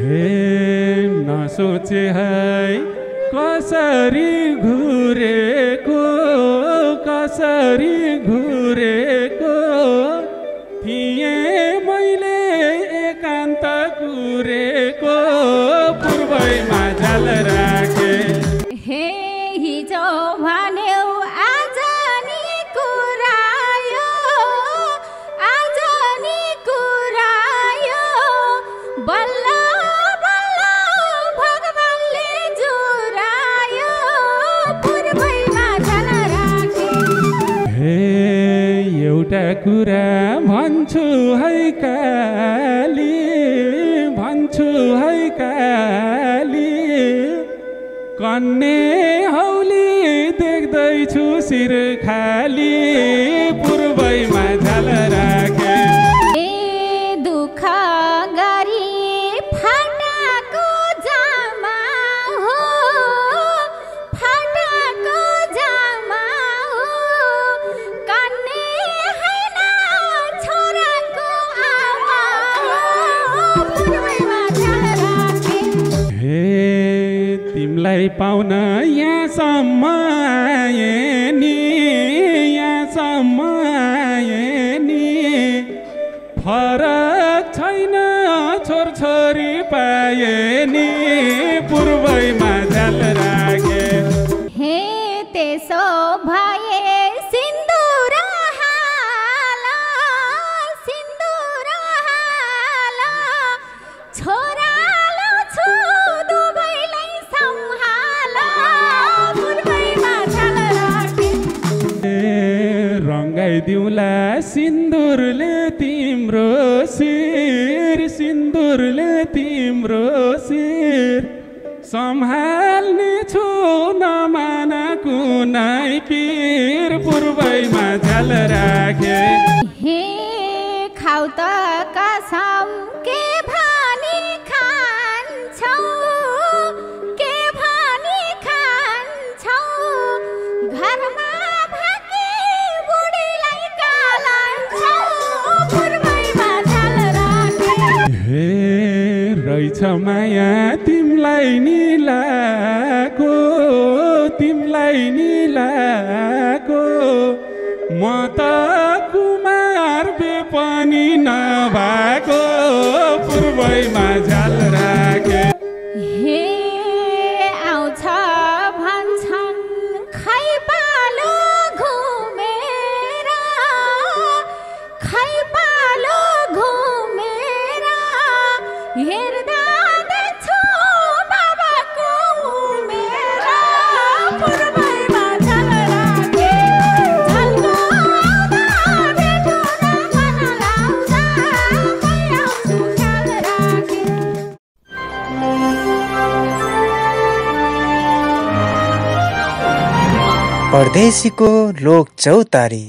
हे नसोचे है कसरी घुरेको थिएँ मैले एकान्त कुरेको पूर्वैमा झ्याल राखे हे हिजो भन्यौ आज नि कुरायो बल्ल बल्ल भगवानले जुरायो पूर्वैमा झ्याल राखे हे एउटा कुरा भन्छु है काली कन्ने हौली देख्दैछु शिर खाली पूर्वैमा झ्याल राखे दुःख गरी फाटाको जामा हो कन्ने हैन छोराको आमा पूर्वैमा झ्याल राखे हे तिमलाई पाउन यहाँसम्म आए नि फरक छैन छोरछोरी पाए नि पूर्वैमा झ्याल राखे हे त्यसो भए सिन्दुर हाल छोरालो छु दुवैलाई सम्हाल पूर्वैमा झ्याल राखे रङ्गाइदिउँला सिन्दुरले तिम्रो शिर सम्हाल्ने छु नमान कुनै पीर पूर्वैमा झ्याल राखे हे खाउ त कसम के भनी खान्छौ घरमा भाकी बुढीलाई कालान्छौ पूर्वैमा झ्याल राखे हे रहेछ माया तिमलाई नि लाको म त कुमार बे पनि नभएको पूर्वैमा झ्याल राखे हे आउँछ भन्छन् खै पालो घुमेर हेर्दा देख्छु बाबाको उमेर पूर्वैमा झ्याल राखे झल्को आउँदा भेटो न मन लाउँदा मै आउँछु ख्याल राखे परदेशीको लोक चौतारी